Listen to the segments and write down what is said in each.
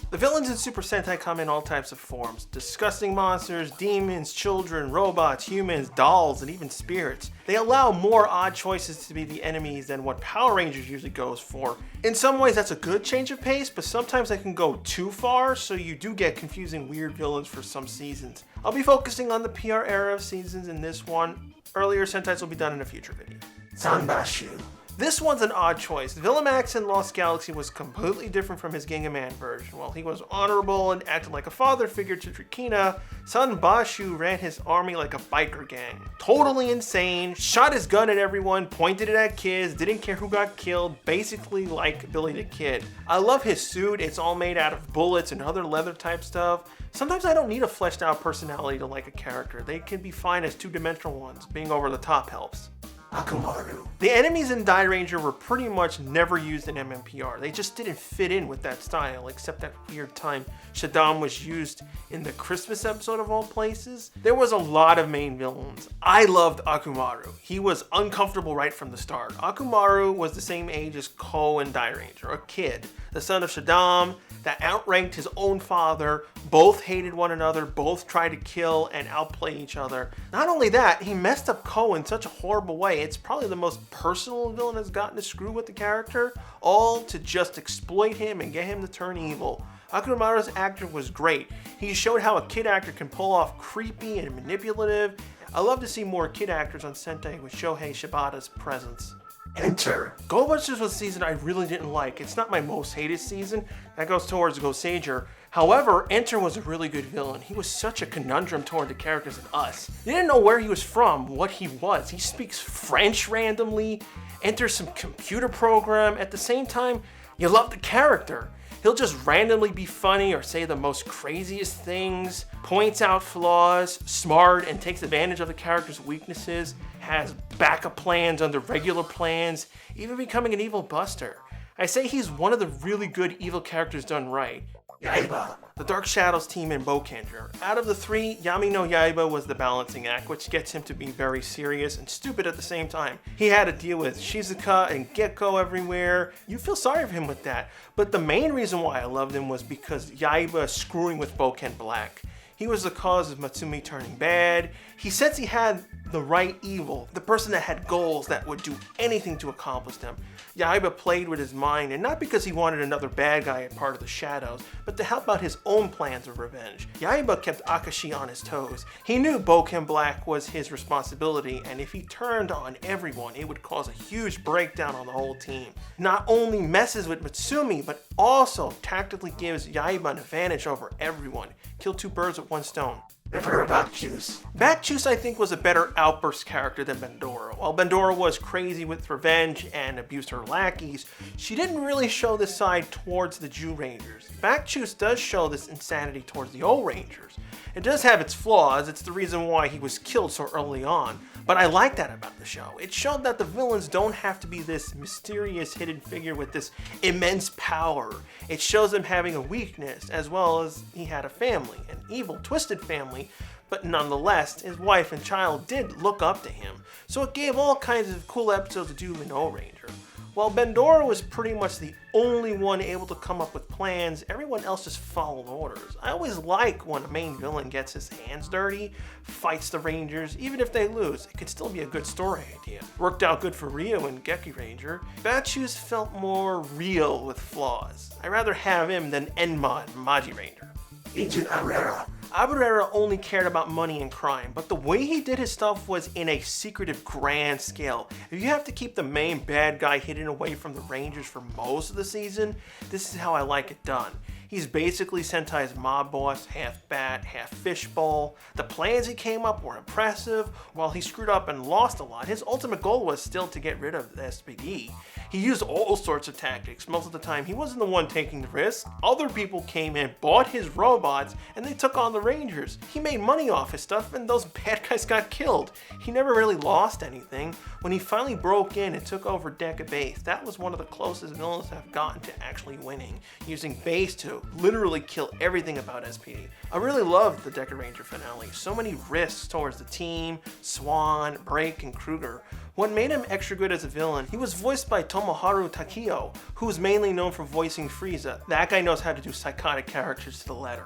The villains in Super Sentai come in all types of forms. Disgusting monsters, demons, children, robots, humans, dolls, and even spirits. They allow more odd choices to be the enemies than what Power Rangers usually goes for. In some ways that's a good change of pace, but sometimes they can go too far, so you do get confusing weird villains for some seasons. I'll be focusing on the PR era of seasons in this one. Earlier Sentais will be done in a future video. Sanbashu. This one's an odd choice. Villamax in Lost Galaxy was completely different from his Gingaman version. While he was honorable and acted like a father figure to Trakina, Sanbashu ran his army like a biker gang. Totally insane, shot his gun at everyone, pointed it at kids, didn't care who got killed, basically like Billy the Kid. I love his suit, it's all made out of bullets and other leather type stuff. Sometimes I don't need a fleshed out personality to like a character. They can be fine as two-dimensional ones. Being over the top helps. Akumaru. The enemies in Die Ranger were pretty much never used in MMPR. They just didn't fit in with that style, except that weird time Shaddam was used in the Christmas episode of all places. There was a lot of main villains. I loved Akumaru. He was uncomfortable right from the start. Akumaru was the same age as Ko in Die Ranger, a kid, the son of Shaddam, that outranked his own father. Both hated one another, both tried to kill and outplay each other. Not only that, he messed up Ko in such a horrible way. It's probably the most personal villain that's gotten to screw with the character, all to just exploit him and get him to turn evil. Akumaru's actor was great. He showed how a kid actor can pull off creepy and manipulative. I love to see more kid actors on Sentai with Shohei Shibata's presence. Enter. Go Busters was a season I really didn't like. It's not my most hated season. That goes towards Go Ranger. However, Enter was a really good villain. He was such a conundrum toward the characters and us. You didn't know where he was from, what he was. He speaks French randomly, enters some computer program. At the same time, you love the character. He'll just randomly be funny or say the most craziest things, points out flaws, smart, and takes advantage of the character's weaknesses, has backup plans under regular plans, even becoming an evil buster. I say he's one of the really good evil characters done right. Yaiba. The Dark Shadows team in Boukenger. Out of the three, Yami no Yaiba was the balancing act, which gets him to be very serious and stupid at the same time. He had to deal with Shizuka and Gekko everywhere. You feel sorry for him with that. But the main reason why I loved him was because Yaiba screwing with Bouken Black. He was the cause of Matsumi turning bad. He says he had the right evil, the person that had goals that would do anything to accomplish them. Yaiba played with his mind, and not because he wanted another bad guy a part of the Shadows, but to help out his own plans of revenge. Yaiba kept Akashi on his toes. He knew Bouken Black was his responsibility, and if he turned on everyone, it would cause a huge breakdown on the whole team. Not only messes with Matsumi, but also tactically gives Yaiba an advantage over everyone. Kill two birds with one stone. Bakchus. Bakchus, I think, was a better outburst character than Bandora. While Bandora was crazy with revenge and abused her lackeys, she didn't really show this side towards the Jew Rangers. Bakchus does show this insanity towards the old Rangers. It does have its flaws, it's the reason why he was killed so early on, but I like that about the show. It showed that the villains don't have to be this mysterious hidden figure with this immense power. It shows them having a weakness, as well as he had a family, an evil, twisted family, but nonetheless, his wife and child did look up to him, so it gave all kinds of cool episodes to do in O Ranger. While Bandora was pretty much the only one able to come up with plans, everyone else just followed orders. I always like when a main villain gets his hands dirty, fights the Rangers, even if they lose, it could still be a good story idea. Worked out good for Ryo and Gekiranger. Bakchus felt more real with flaws. I'd rather have him than Enma and Maji Ranger. Agent Arrera. Aberera only cared about money and crime, but the way he did his stuff was in a secretive, grand scale. If you have to keep the main bad guy hidden away from the Rangers for most of the season, this is how I like it done. He's basically Sentai's mob boss, half bat, half fishbowl. The plans he came up were impressive. While he screwed up and lost a lot, his ultimate goal was still to get rid of the SBD. He used all sorts of tactics. Most of the time, he wasn't the one taking the risk. Other people came in, bought his robots, and they took on the Rangers. He made money off his stuff, and those bad guys got killed. He never really lost anything. When he finally broke in and took over Deca Base, that was one of the closest villains I've gotten to actually winning, using Base to to literally kill everything about SPD. I really loved the Gekiranger finale. So many risks towards the team, Swan, Break, and Kruger. What made him extra good as a villain, he was voiced by Tomoharu Takio, who's mainly known for voicing Frieza. That guy knows how to do psychotic characters to the letter.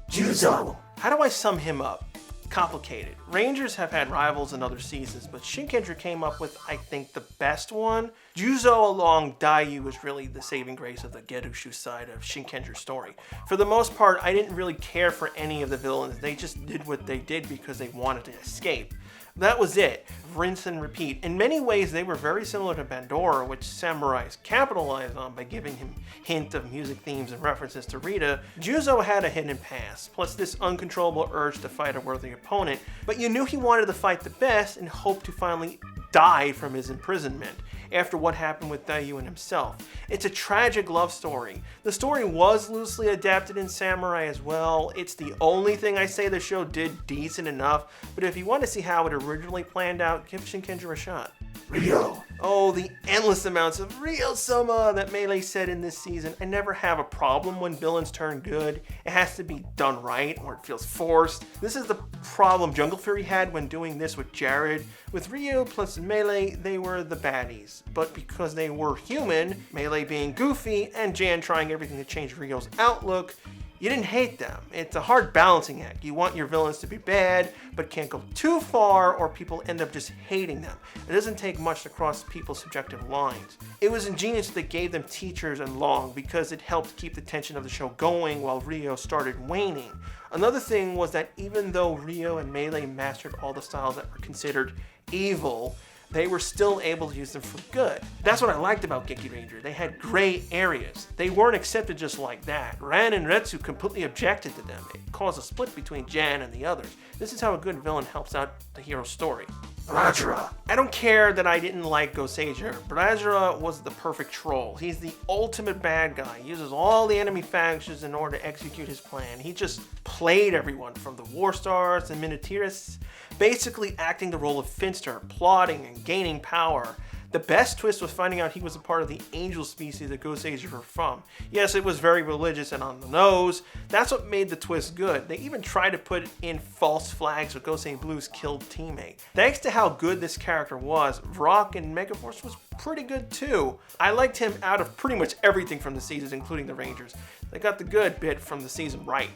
Juzo. How do I sum him up? Complicated. Rangers have had rivals in other seasons, but Shinkenger came up with, I think, the best one. Juzo along Dayu was really the saving grace of the Gerushu side of Shinkenger's story. For the most part, I didn't really care for any of the villains. They just did what they did because they wanted to escape. That was it. Rinse and repeat. In many ways, they were very similar to Bandora, which samurais capitalized on by giving him hint of music themes and references to Rita. Juzo had a hidden past, plus this uncontrollable urge to fight a worthy opponent, but you knew he wanted to fight the best and hoped to finally die from his imprisonment after what happened with Dayu and himself. It's a tragic love story. The story was loosely adapted in Samurai as well. It's the only thing I say the show did decent enough, but if you want to see how it originally planned out, give Shinkenger a shot. Ryo. Oh, the endless amounts of Ryo-sama that Melee said in this season. I never have a problem when villains turn good. It has to be done right or it feels forced. This is the problem Jungle Fury had when doing this with Jared. With Ryo plus Melee, they were the baddies. But because they were human, Melee being goofy and Jan trying everything to change Ryo's outlook, you didn't hate them. It's a hard balancing act. You want your villains to be bad, but can't go too far or people end up just hating them. It doesn't take much to cross people's subjective lines. It was ingenious that they gave them teachers and Long because it helped keep the tension of the show going while Ryo started waning. Another thing was that even though Ryo and Melee mastered all the styles that were considered evil, they were still able to use them for good. That's what I liked about Gekiranger. They had gray areas. They weren't accepted just like that. Ran and Retsu completely objected to them. It caused a split between Jan and the others. This is how a good villain helps out the hero's story. Rajara. I don't care that I didn't like Go Ranger. Rajara was the perfect troll. He's the ultimate bad guy. He uses all the enemy factions in order to execute his plan. He just played everyone from the War Stars and Minotaurists, basically acting the role of Finster, plotting and gaining power. The best twist was finding out he was a part of the angel species that Go Ranger were from. Yes, it was very religious and on the nose. That's what made the twist good. They even tried to put in false flags with Gosei Blue's killed teammate. Thanks to how good this character was, Rock and Megaforce was pretty good too. I liked him out of pretty much everything from the seasons, including the Rangers. They got the good bit from the season right.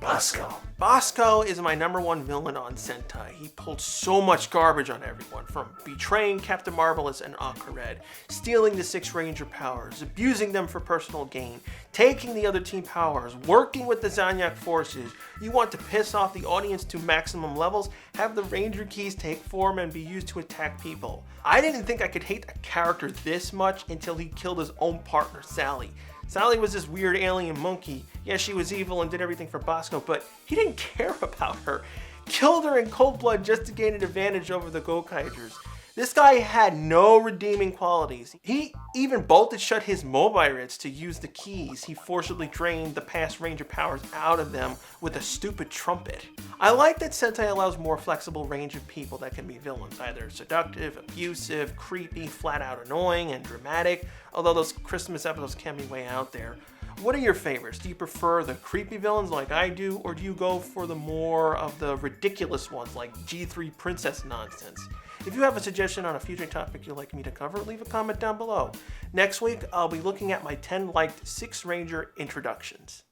Bosco. Bosco is my #1 villain on Sentai. He pulled so much garbage on everyone, from betraying Captain Marvelous and Aquared, stealing the 6 Ranger powers, abusing them for personal gain, taking the other team powers, working with the Zanyak forces. You want to piss off the audience to maximum levels? Have the Ranger keys take form and be used to attack people. I didn't think I could hate a character this much until he killed his own partner, Sally. Sally was this weird alien monkey. Yeah, she was evil and did everything for Bosco, but he didn't care about her. Killed her in cold blood just to gain an advantage over the Gokaigers. This guy had no redeeming qualities. He even bolted shut his Mobiritz to use the keys. He forcibly drained the past Ranger powers out of them with a stupid trumpet. I like that Sentai allows more flexible range of people that can be villains, either seductive, abusive, creepy, flat out annoying, and dramatic, although those Christmas episodes can be way out there. What are your favorites? Do you prefer the creepy villains like I do, or do you go for the more of the ridiculous ones like G3 princess nonsense? If you have a suggestion on a future topic you'd like me to cover, leave a comment down below. Next week, I'll be looking at my 10 liked 6 Ranger introductions.